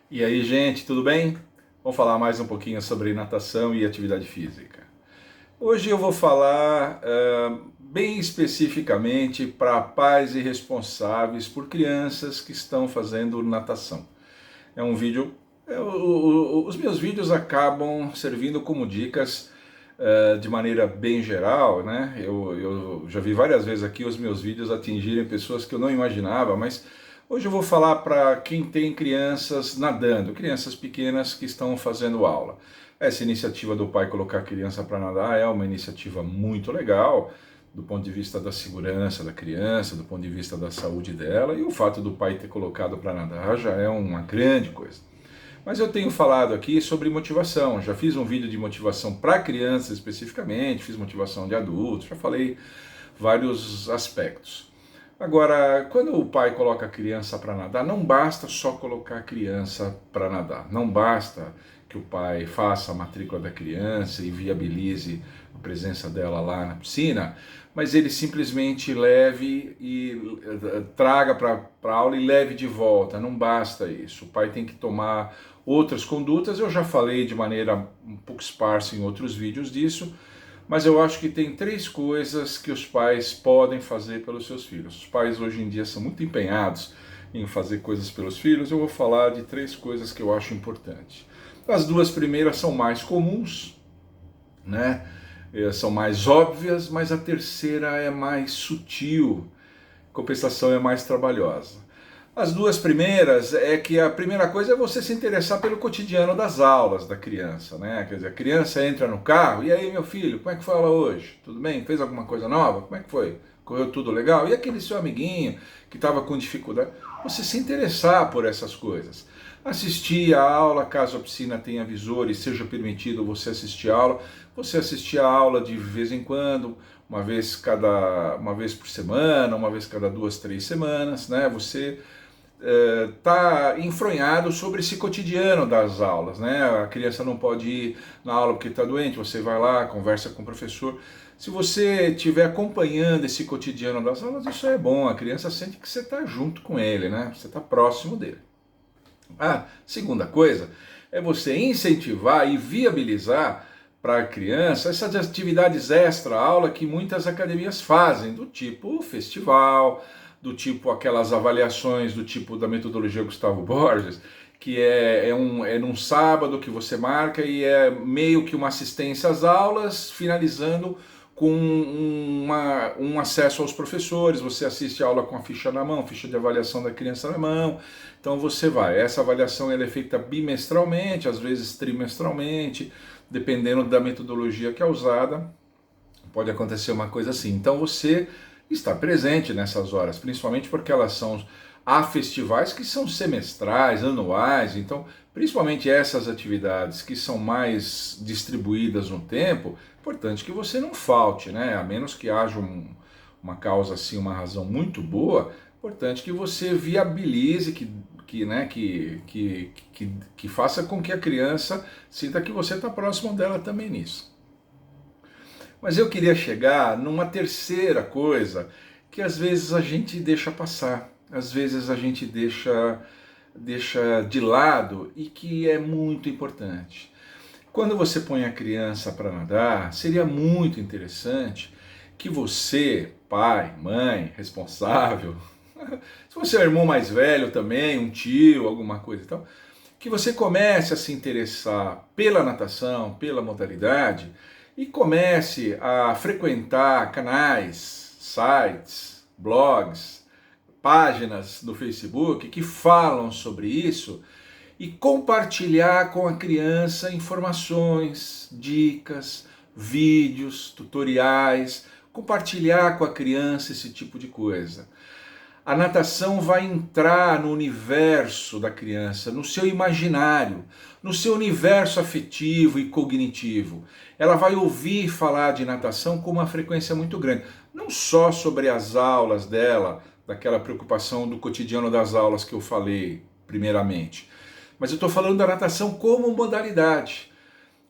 E aí, gente, tudo bem? Vamos falar mais um pouquinho sobre natação e atividade física. Hoje eu vou falar bem especificamente para pais e responsáveis por crianças que estão fazendo natação. É um vídeo. Os meus vídeos acabam servindo como dicas de maneira bem geral, né? Eu já vi várias vezes aqui os meus vídeos atingirem pessoas que eu não imaginava, mas hoje eu vou falar para quem tem crianças nadando, crianças pequenas que estão fazendo aula. Essa iniciativa do pai colocar a criança para nadar é uma iniciativa muito legal, do ponto de vista da segurança da criança, do ponto de vista da saúde dela, e o fato do pai ter colocado para nadar já é uma grande coisa. Mas eu tenho falado aqui sobre motivação, já fiz um vídeo de motivação para crianças especificamente, fiz motivação de adultos, já falei vários aspectos. Agora, quando o pai coloca a criança para nadar, não basta só colocar a criança para nadar. Não basta que o pai faça a matrícula da criança e viabilize a presença dela lá na piscina, mas ele simplesmente leve e traga para a aula e leve de volta. Não basta isso. O pai tem que tomar outras condutas. Eu já falei de maneira um pouco esparsa em outros vídeos disso, mas eu acho que tem três coisas que os pais podem fazer pelos seus filhos. Os pais hoje em dia são muito empenhados em fazer coisas pelos filhos. Eu vou falar de três coisas que eu acho importantes. As duas primeiras são mais comuns, né? São mais óbvias, mas a terceira é mais sutil, a compensação é mais trabalhosa. As duas primeiras é que a primeira coisa é você se interessar pelo cotidiano das aulas da criança, né? Quer dizer, a criança entra no carro, e aí, meu filho, como é que foi a aula hoje? Tudo bem? Fez alguma coisa nova? Como é que foi? Correu tudo legal? E aquele seu amiguinho que estava com dificuldade? Você se interessar por essas coisas. Assistir a aula, caso a piscina tenha visor e seja permitido você assistir a aula. Você assistir a aula de vez em quando, uma vez por semana, uma vez cada 2, 3 semanas, né? Você tá enfronhado sobre esse cotidiano das aulas, né? A criança não pode ir na aula porque está doente, você vai lá, conversa com o professor. Se você estiver acompanhando esse cotidiano das aulas, isso é bom, a criança sente que você está junto com ele, né? Você está próximo dele. A segunda coisa é você incentivar e viabilizar para a criança essas atividades extra-aula que muitas academias fazem, do tipo festival, do tipo aquelas avaliações do tipo da metodologia Gustavo Borges, que é num sábado que você marca e é meio que uma assistência às aulas, finalizando com um acesso aos professores. Você assiste a aula com a ficha na mão, ficha de avaliação da criança na mão. Então você vai. Essa avaliação ela é feita bimestralmente, às vezes trimestralmente, dependendo da metodologia que é usada. Pode acontecer uma coisa assim. Então você está presente nessas horas, principalmente porque elas são. Há festivais que são semestrais, anuais, então, principalmente essas atividades que são mais distribuídas no tempo, é importante que você não falte, né? A menos que haja uma causa assim, uma razão muito boa, é importante que você viabilize, que faça com que a criança sinta que você está próximo dela também nisso. Mas eu queria chegar numa terceira coisa que às vezes a gente deixa passar, às vezes a gente deixa de lado e que é muito importante. Quando você põe a criança para nadar, seria muito interessante que você, pai, mãe, responsável, se você é o irmão mais velho também, um tio, alguma coisa e tal, que você comece a se interessar pela natação, pela modalidade, e comece a frequentar canais, sites, blogs, páginas do Facebook que falam sobre isso e compartilhar com a criança informações, dicas, vídeos, tutoriais, compartilhar com a criança esse tipo de coisa. A natação vai entrar no universo da criança, no seu imaginário, no seu universo afetivo e cognitivo. Ela vai ouvir falar de natação com uma frequência muito grande, não só sobre as aulas dela, daquela preocupação do cotidiano das aulas que eu falei primeiramente, mas eu estou falando da natação como modalidade.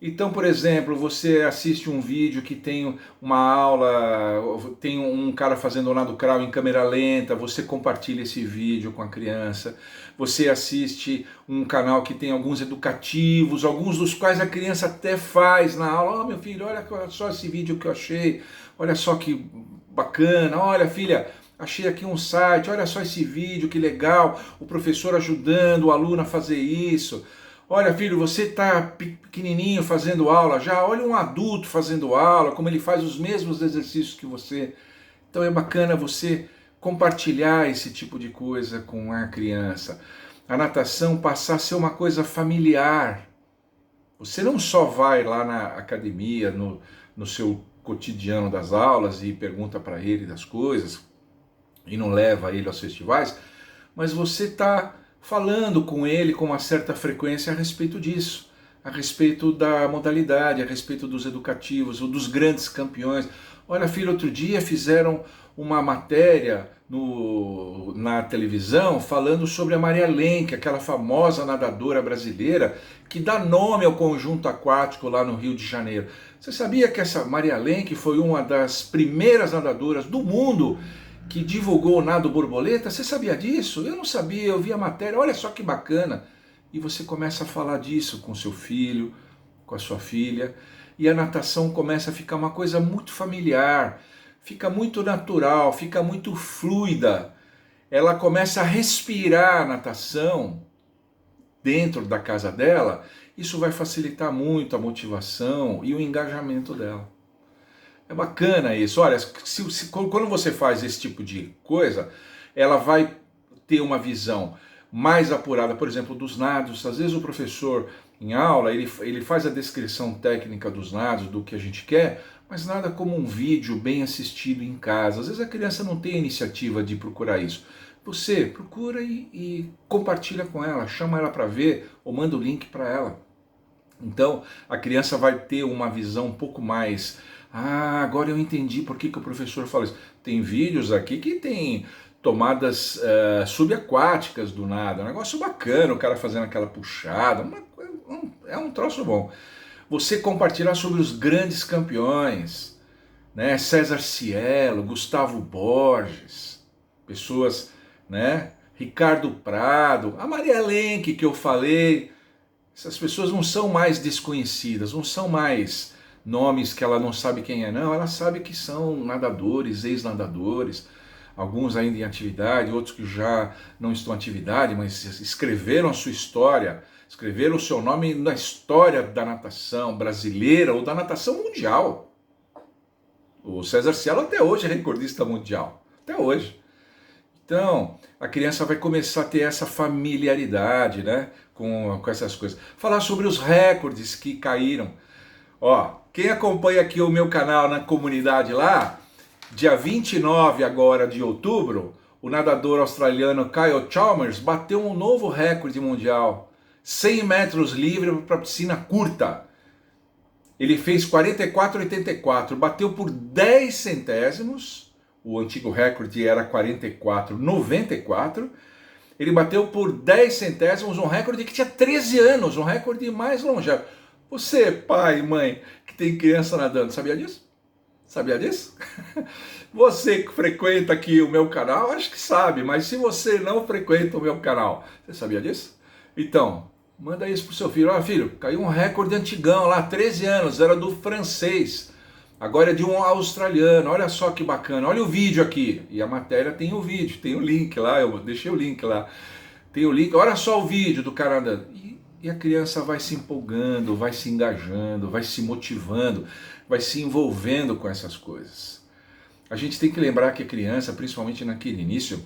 Então, por exemplo, você assiste um vídeo que tem uma aula, tem um cara fazendo o nado crawl em câmera lenta, você compartilha esse vídeo com a criança. Você assiste um canal que tem alguns educativos, alguns dos quais a criança até faz na aula. Meu filho, olha só esse vídeo que eu achei, olha só que bacana, olha filha, achei aqui um site, olha só esse vídeo, que legal, o professor ajudando o aluno a fazer isso. Olha, filho, você está pequenininho fazendo aula já, olha um adulto fazendo aula, como ele faz os mesmos exercícios que você. Então é bacana você compartilhar esse tipo de coisa com a criança. A natação passar a ser uma coisa familiar. Você não só vai lá na academia, no seu cotidiano das aulas e pergunta para ele das coisas e não leva ele aos festivais, mas você está falando com ele com uma certa frequência a respeito disso, a respeito da modalidade, a respeito dos educativos, ou dos grandes campeões. Olha, filho, outro dia fizeram uma matéria na televisão falando sobre a Maria Lenk, aquela famosa nadadora brasileira que dá nome ao conjunto aquático lá no Rio de Janeiro. Você sabia que essa Maria Lenk foi uma das primeiras nadadoras do mundo que divulgou o nado borboleta? Você sabia disso? Eu não sabia, eu vi a matéria, olha só que bacana. E você começa a falar disso com seu filho, com a sua filha, e a natação começa a ficar uma coisa muito familiar, fica muito natural, fica muito fluida. Ela começa a respirar a natação dentro da casa dela, isso vai facilitar muito a motivação e o engajamento dela. É bacana isso. Olha, quando você faz esse tipo de coisa, ela vai ter uma visão mais apurada, por exemplo, dos nados. Às vezes o professor, em aula, ele faz a descrição técnica dos nados, do que a gente quer, mas nada como um vídeo bem assistido em casa. Às vezes a criança não tem a iniciativa de procurar isso. Você procura e compartilha com ela, chama ela para ver ou manda o link para ela. Então a criança vai ter uma visão um pouco mais... Ah, agora eu entendi por que o professor fala isso. Tem vídeos aqui que tem tomadas subaquáticas do nada, um negócio bacana, o cara fazendo aquela puxada, é um troço bom. Você compartilhar sobre os grandes campeões, né? César Cielo, Gustavo Borges, pessoas, né? Ricardo Prado, a Maria Lenk que eu falei, essas pessoas não são mais desconhecidas, não são mais nomes que ela não sabe quem é, não, ela sabe que são nadadores, ex-nadadores, alguns ainda em atividade, outros que já não estão em atividade, mas escreveram a sua história, escreveram o seu nome na história da natação brasileira ou da natação mundial. O César Cielo até hoje é recordista mundial, até hoje. Então, a criança vai começar a ter essa familiaridade, né, com essas coisas. Falar sobre os recordes que caíram. Ó, quem acompanha aqui o meu canal na comunidade lá, dia 29 agora de outubro, o nadador australiano Kyle Chalmers bateu um novo recorde mundial. 100 metros livre para piscina curta. Ele fez 44,84, bateu por 10 centésimos, o antigo recorde era 44,94, ele bateu por 10 centésimos, um recorde que tinha 13 anos, um recorde mais longevo. Você, pai e mãe, que tem criança nadando, sabia disso? Sabia disso? Você que frequenta aqui o meu canal, acho que sabe, mas se você não frequenta o meu canal, você sabia disso? Então, manda isso pro seu filho. Olha, filho, caiu um recorde antigão lá, 13 anos, era do francês. Agora é de um australiano, olha só que bacana, olha o vídeo aqui. E a matéria tem o vídeo, tem o link lá, eu deixei o link lá. Tem o link, olha só o vídeo do cara andando. E a criança vai se empolgando, vai se engajando, vai se motivando, vai se envolvendo com essas coisas. A gente tem que lembrar que a criança, principalmente naquele início,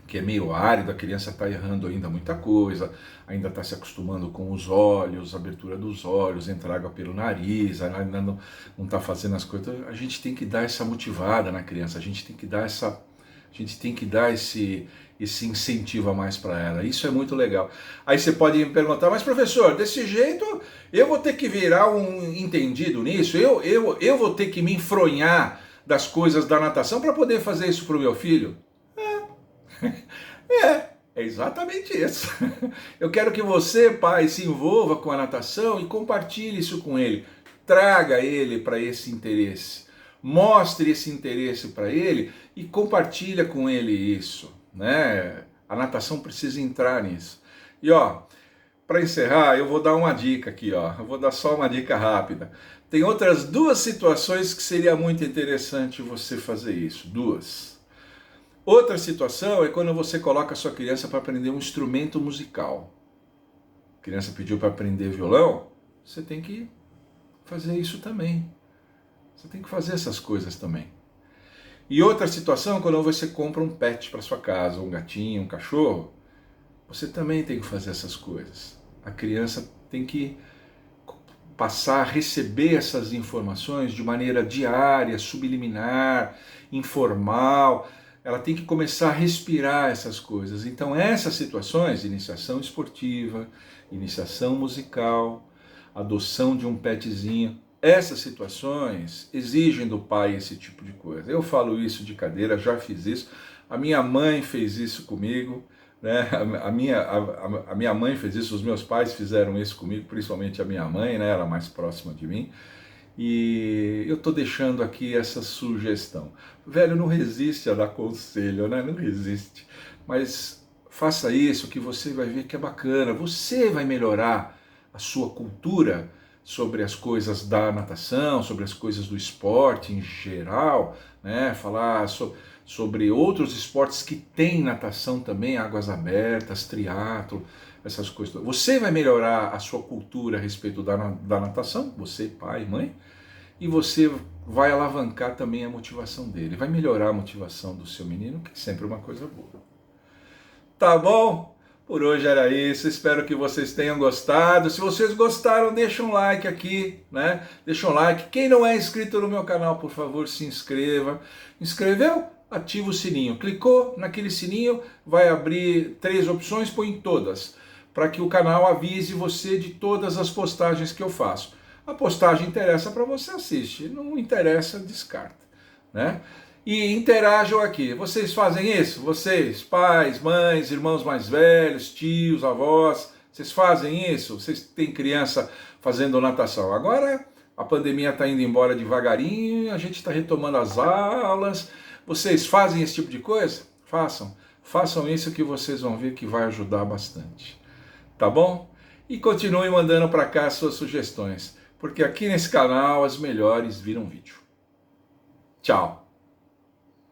que é meio árido, a criança está errando ainda muita coisa, ainda está se acostumando com os olhos, a abertura dos olhos, entrar água pelo nariz, ainda não está fazendo as coisas. A gente tem que dar essa motivada na criança, a gente tem que dar esse incentivo a mais para ela. Isso é muito legal. Aí você pode me perguntar, mas professor, desse jeito eu vou ter que virar um entendido nisso? Eu vou ter que me enfronhar das coisas da natação para poder fazer isso para o meu filho? É exatamente isso. Eu quero que você, pai, se envolva com a natação e compartilhe isso com ele. Traga ele para esse interesse. Mostre esse interesse para ele e compartilha com ele isso, né? A natação precisa entrar nisso. E ó, para encerrar, eu vou dar uma dica aqui, ó. Eu vou dar só uma dica rápida. Tem outras duas situações que seria muito interessante você fazer isso. Duas. Outra situação é quando você coloca a sua criança para aprender um instrumento musical. A criança pediu para aprender violão, você tem que fazer isso também. Você tem que fazer essas coisas também. E outra situação é quando você compra um pet para sua casa, um gatinho, um cachorro, você também tem que fazer essas coisas. A criança tem que passar a receber essas informações de maneira diária, subliminar, informal. Ela tem que começar a respirar essas coisas. Então, essas situações, iniciação esportiva, iniciação musical, adoção de um petzinho, essas situações exigem do pai esse tipo de coisa. Eu falo isso de cadeira, já fiz isso. A minha mãe fez isso comigo, né? A minha mãe fez isso, os meus pais fizeram isso comigo, principalmente a minha mãe, né? Ela mais próxima de mim. E eu estou deixando aqui essa sugestão. Velho, não resiste a dar conselho, né? Não resiste. Mas faça isso que você vai ver que é bacana. Você vai melhorar a sua cultura sobre as coisas da natação, sobre as coisas do esporte em geral, né? Falar sobre outros esportes que tem natação também, águas abertas, triatlo, essas coisas. Você vai melhorar a sua cultura a respeito da natação, você, pai, mãe, e você vai alavancar também a motivação dele, vai melhorar a motivação do seu menino, que é sempre uma coisa boa. Tá bom? Por hoje era isso, espero que vocês tenham gostado. Se vocês gostaram, deixa um like aqui, né? Deixa um like. Quem não é inscrito no meu canal, por favor, se inscreva. Inscreveu? Ativa o sininho. Clicou naquele sininho, vai abrir 3 opções, põe todas, para que o canal avise você de todas as postagens que eu faço. A postagem interessa para você, assiste. Não interessa, descarta, né? E interajam aqui. Vocês fazem isso? Vocês, pais, mães, irmãos mais velhos, tios, avós, vocês fazem isso? Vocês têm criança fazendo natação? Agora a pandemia está indo embora devagarinho, a gente está retomando as aulas. Vocês fazem esse tipo de coisa? Façam. Façam isso que vocês vão ver que vai ajudar bastante. Tá bom? E continue mandando para cá as suas sugestões, porque aqui nesse canal as melhores viram vídeo. Tchau!